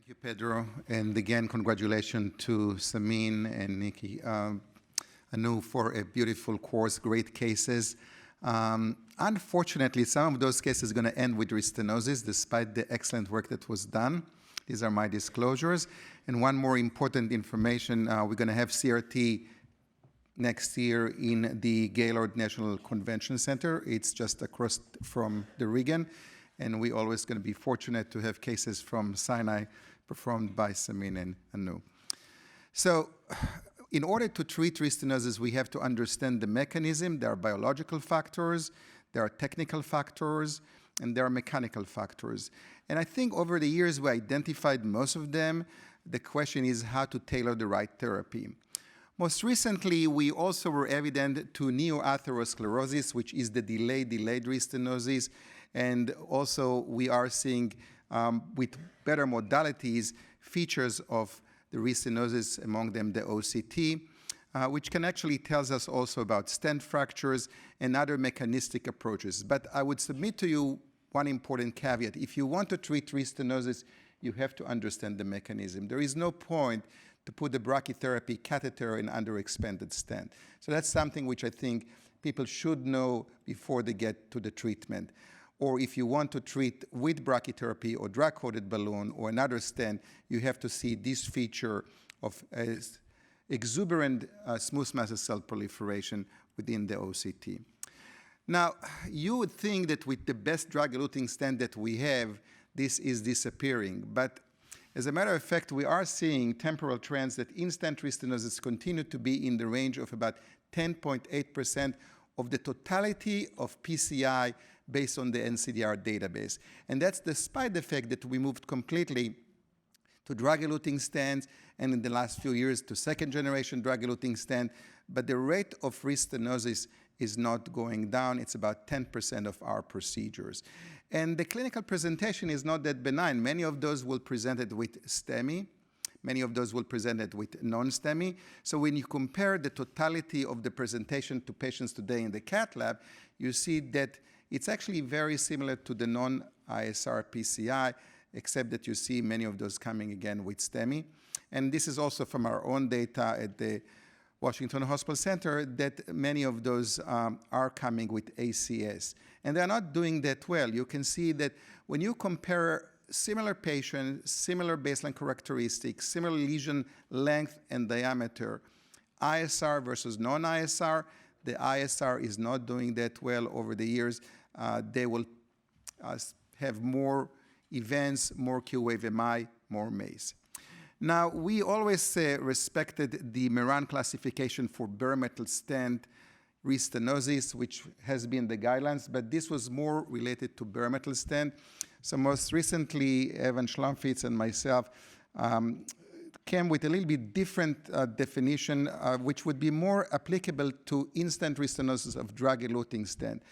Thank you, Pedro. And again, congratulations to Samin and Nikki Anu for a beautiful course, great cases. Unfortunately, some of those cases are going to end with restenosis, despite the excellent work that was done. These are my disclosures. And one more important information, we're going to have CRT next year in the Gaylord National Convention Center. It's just across from the Reagan. And we're always going to be fortunate to have cases from Sinai performed by Samin and Anu. So in order to treat restenosis, we have to understand the mechanism. There are biological factors, there are technical factors, and there are mechanical factors. And I think over the years, we identified most of them. The question is how to tailor the right therapy. Most recently, we also were evident to neoatherosclerosis, which is the delayed restenosis. And also, we are seeing, with better modalities, features of the restenosis, among them the OCT, which can actually tells us also about stent fractures and other mechanistic approaches. But I would submit to you one important caveat. If you want to treat restenosis, you have to understand the mechanism. There is no point to put the brachytherapy catheter in under-expanded stent. So that's something which I think people should know before they get to the treatment. Or if you want to treat with brachytherapy or drug-coated balloon or another stent, you have to see this feature of exuberant smooth muscle cell proliferation within the OCT. Now, you would think that with the best drug-eluting stent that we have, this is disappearing. But as a matter of fact, we are seeing temporal trends that in-stent restenosis continue to be in the range of about 10.8% of the totality of PCI based on the NCDR database. And that's despite the fact that we moved completely to drug-eluting stents, and in the last few years to second-generation drug-eluting stent, but the rate of restenosis is not going down. It's about 10% of our procedures. And the clinical presentation is not that benign. Many of those will present it with STEMI. Many of those will present it with non-STEMI. So when you compare the totality of the presentation to patients today in the cath lab, you see that it's actually very similar to the non-ISR PCI, except that you see many of those coming again with STEMI. And this is also from our own data at the Washington Hospital Center, that many of those are coming with ACS. And they're not doing that well. You can see that when you compare similar patients, similar baseline characteristics, similar lesion length and diameter, ISR versus non-ISR, the ISR is not doing that well over the years. They will have more events, more Q-wave MI, more MACE. Now, we always respected the Moran classification for bare metal stent restenosis, which has been the guidelines, but this was more related to bare metal stent. So most recently, Evan Schlomfitz and myself came with a little bit different definition, which would be more applicable to in-stent restenosis of drug-eluting stent.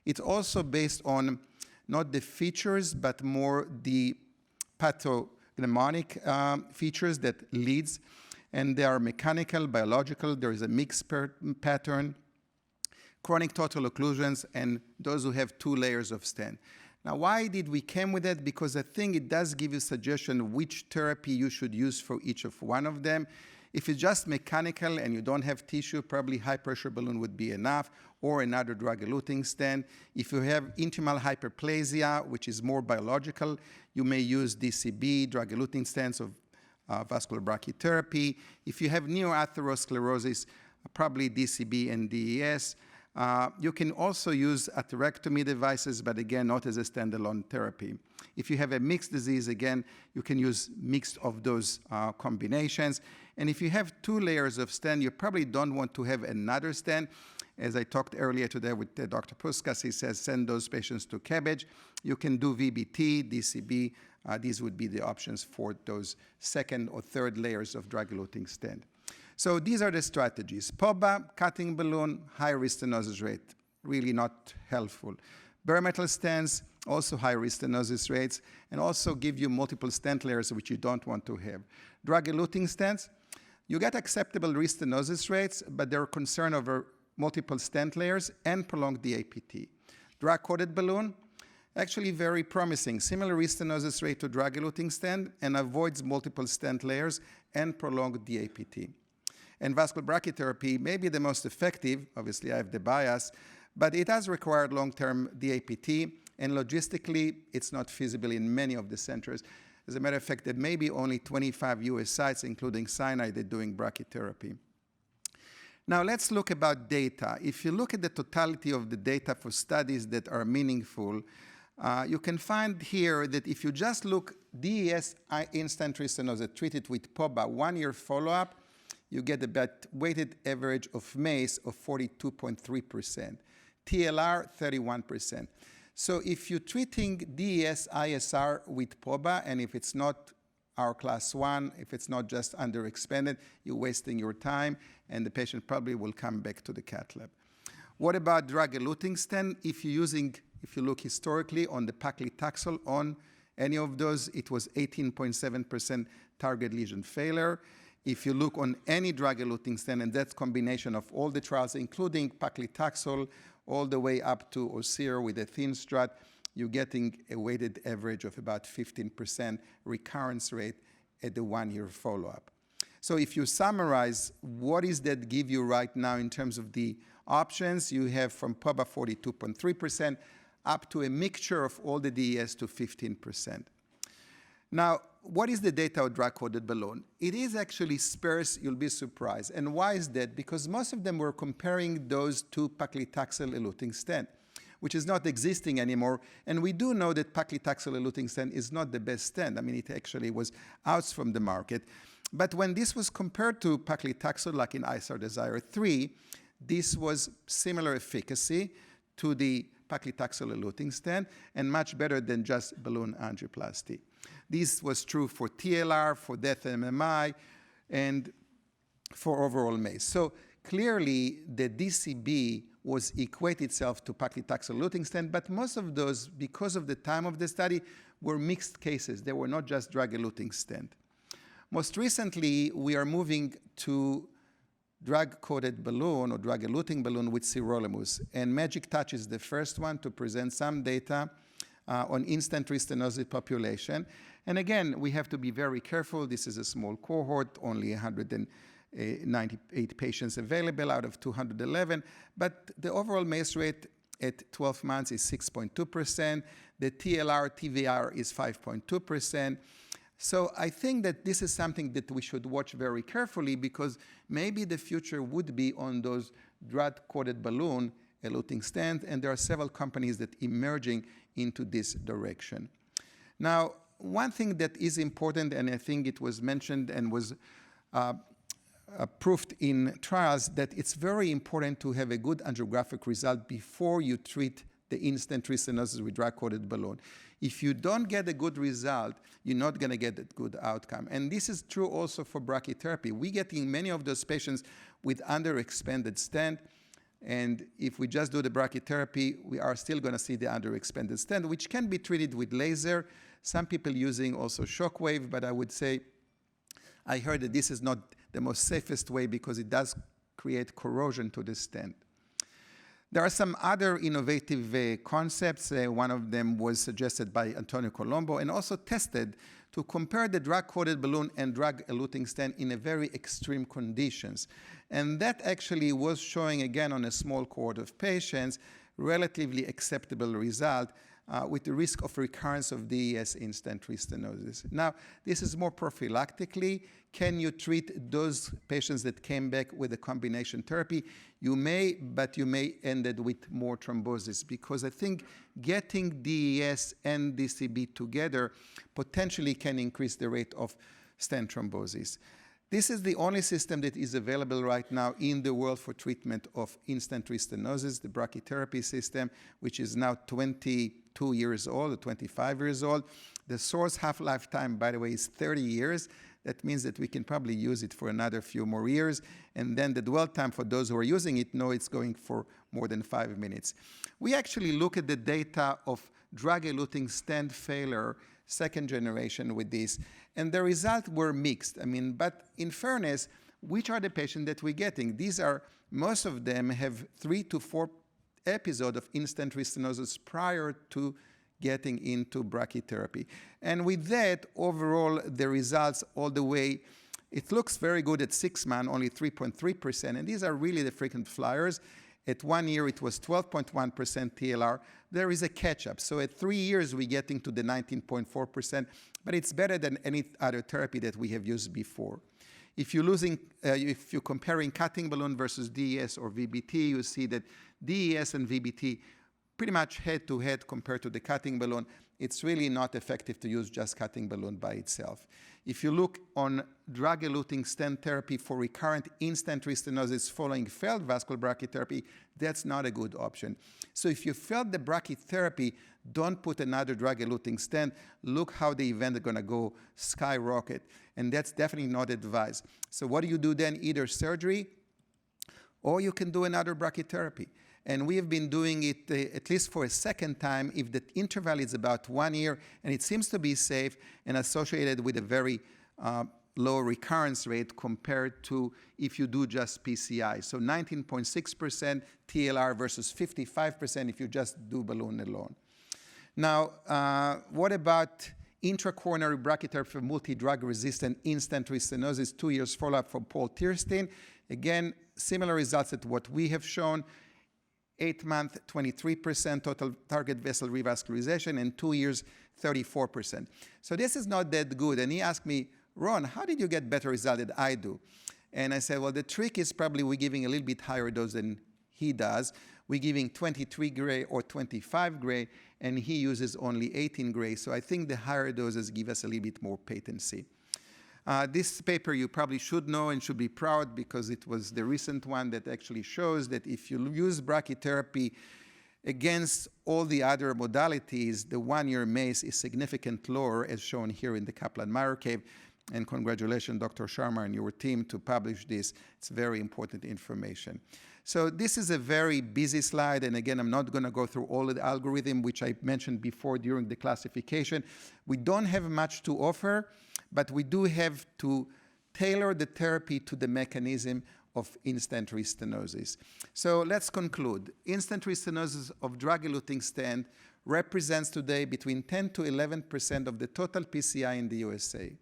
It's also based on not the features, but more the pathognomonic features that leads. And they are mechanical, biological. There is a mixed pattern, chronic total occlusions, and those who have 2 layers of stent. Now, why did we come with that? Because I think it does give you suggestion which therapy you should use for each of one of them. If it's just mechanical and you don't have tissue, probably high-pressure balloon would be enough, or another drug-eluting stent. If you have intimal hyperplasia, which is more biological, you may use DCB, drug-eluting stents of vascular brachytherapy. If you have neoatherosclerosis, probably DCB and DES. You can also use atherectomy devices, but again, not as a standalone therapy. If you have a mixed disease, again, you can use mixed of those combinations. And if you have 2 layers of stent, you probably don't want to have another stent. As I talked earlier today with Dr. Puskas, he says send those patients to CABG. You can do VBT, DCB. These would be the options for those second or third layers of drug-eluting stent. So these are the strategies. POBA, cutting balloon, high restenosis rate, really not helpful. Bare metal stents, also high restenosis rates, and also give you multiple stent layers, which you don't want to have. Drug-eluting stents, you get acceptable restenosis rates, but there are concern over multiple stent layers and prolonged DAPT. Drug-coated balloon, Actually very promising. Similar restenosis rate to drug-eluting stent and avoids multiple stent layers and prolonged DAPT. And vascular brachytherapy may be the most effective. Obviously, I have the bias, but it has required long-term DAPT, and logistically, it's not feasible in many of the centers. As a matter of fact, there may be only 25 US sites, including Sinai, that are doing brachytherapy. Now, let's look about data. If you look at the totality of the data for studies that are meaningful, you can find here that if you just look DES in-stent restenosis treated with POBA 1-year follow-up, you get about weighted average of MACE of 42.3%, TLR 31%. So if you're treating DES ISR with POBA, and if it's not our class 1, if it's not just underexpanded, you're wasting your time, and the patient probably will come back to the cath lab. What about drug-eluting stent? If you look historically on the paclitaxel on any of those, it was 18.7% target lesion failure. If you look on any drug-eluting stent, and that's combination of all the trials, including paclitaxel, all the way up to OSIR with a thin strut, you're getting a weighted average of about 15% recurrence rate at the 1-year follow-up. So if you summarize, what is that give you right now in terms of the options? You have from POBA 42.3% up to a mixture of all the DES to 15%. Now, what is the data of drug-coated balloon? It is actually sparse, you'll be surprised. And why is that? Because most of them were comparing those to paclitaxel eluting stent, which is not existing anymore. And we do know that paclitaxel eluting stent is not the best stent. I mean, it actually was out from the market. But when this was compared to paclitaxel, like in ISR Desire 3, this was similar efficacy to the paclitaxel eluting stent and much better than just balloon angioplasty. This was true for TLR, for death MMI, and for overall MACE. So clearly, the DCB was equate itself to paclitaxel eluting stent, but most of those, because of the time of the study, were mixed cases. They were not just drug-eluting stent. Most recently, we are moving to drug-coated balloon or drug-eluting balloon with SIROLIMUS. And Magic Touch is the first one to present some data on in-stent restenosis population. And again, we have to be very careful. This is a small cohort, only 198 patients available out of 211. But the overall MACE rate at 12 months is 6.2%. The TLR, TVR is 5.2%. So I think that this is something that we should watch very carefully, because maybe the future would be on those drug-coated balloon eluting stent, and there are several companies that emerging into this direction. Now, one thing that is important, and I think it was mentioned and was proved in trials, that it's very important to have a good angiographic result before you treat the in-stent restenosis with drug-coated balloon. If you don't get a good result, you're not going to get a good outcome. And this is true also for brachytherapy. We're getting many of those patients with underexpanded stent, and if we just do the brachytherapy, we are still going to see the underexpanded stent, which can be treated with laser. Some people using also shockwave, but I would say, I heard that this is not the most safest way because it does create corrosion to the stent. There are some other innovative concepts. One of them was suggested by Antonio Colombo and also tested to compare the drug-coated balloon and drug-eluting stent in a very extreme conditions. And that actually was showing, again, on a small cohort of patients, relatively acceptable result with the risk of recurrence of DES in-stent restenosis. Now, this is more prophylactically. Can you treat those patients that came back with a combination therapy? You may, but you may end it with more thrombosis, because I think getting DES and DCB together potentially can increase the rate of stent thrombosis. This is the only system that is available right now in the world for treatment of in-stent restenosis, the brachytherapy system, which is now 22 years old or 25 years old. The source half-life time, by the way, is 30 years. That means that we can probably use it for another few more years. And then the dwell time for those who are using it know it's going for more than 5 minutes. We actually look at the data of drug-eluting stent failure, second generation with this, and the results were mixed. I mean, but in fairness, which are the patients that we're getting? These are, most of them have 3 to 4 episodes of in-stent restenosis prior to getting into brachytherapy. And with that, overall, the results all the way, it looks very good at 6 months, only 3.3%, and these are really the frequent flyers. At 1 year, it was 12.1% TLR. There is a catch-up. So at 3 years, we're getting to the 19.4%, but it's better than any other therapy that we have used before. If you're comparing cutting balloon versus DES or VBT, you see that DES and VBT pretty much head-to-head compared to the cutting balloon. It's really not effective to use just cutting balloon by itself. If you look on drug-eluting stent therapy for recurrent in-stent restenosis following failed vascular brachytherapy, that's not a good option. So if you failed the brachytherapy, don't put another drug-eluting stent. Look how the event is going to go skyrocket, and that's definitely not advised. So what do you do then? Either surgery, or you can do another brachytherapy. And we have been doing it at least for a second time if the interval is about 1 year and it seems to be safe and associated with a very low recurrence rate compared to if you do just PCI. So 19.6% TLR versus 55% if you just do balloon alone. Now, what about intracoronary brachytherapy for multi-drug resistant in-stent restenosis, 2 years follow-up from Paul Tierstein? Again, similar results at what we have shown. 8 months, 23% total target vessel revascularization, and 2 years, 34%. So this is not that good. And he asked me, Ron, how did you get better result than I do? And I said, well, the trick is probably we're giving a little bit higher dose than he does. We're giving 23 gray or 25 gray, and he uses only 18 gray. So I think the higher doses give us a little bit more patency. This paper you probably should know and should be proud because it was the recent one that actually shows that if you use brachytherapy against all the other modalities, the 1-year MACE is significantly lower, as shown here in the Kaplan-Meier curve. And congratulations, Dr. Sharma and your team to publish this. It's very important information. So this is a very busy slide, and again, I'm not going to go through all of the algorithm, which I mentioned before during the classification. We don't have much to offer, but we do have to tailor the therapy to the mechanism of in-stent restenosis. So let's conclude. In-stent restenosis of drug-eluting stent represents today between 10 to 11% of the total PCI in the USA.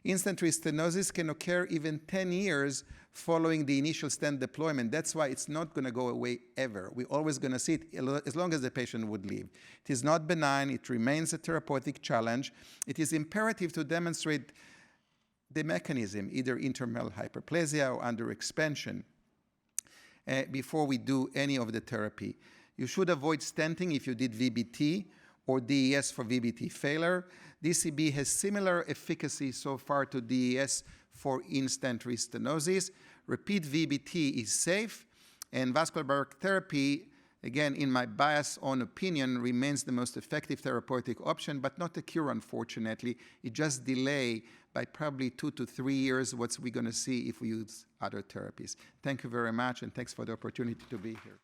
In-stent restenosis can occur even 10 years following the initial stent deployment. That's why it's not going to go away ever. We're always going to see it as long as the patient would live. It is not benign. It remains a therapeutic challenge. It is imperative to demonstrate the mechanism, either intramural hyperplasia or underexpansion, before we do any of the therapy. You should avoid stenting if you did VBT or DES for VBT failure. DCB has similar efficacy so far to DES for in-stent restenosis. Repeat VBT is safe, and vascular brachytherapy, again, in my biased own opinion, remains the most effective therapeutic option, but not a cure, unfortunately. It just delay by probably 2 to 3 years what we're going to see if we use other therapies. Thank you very much, and thanks for the opportunity to be here.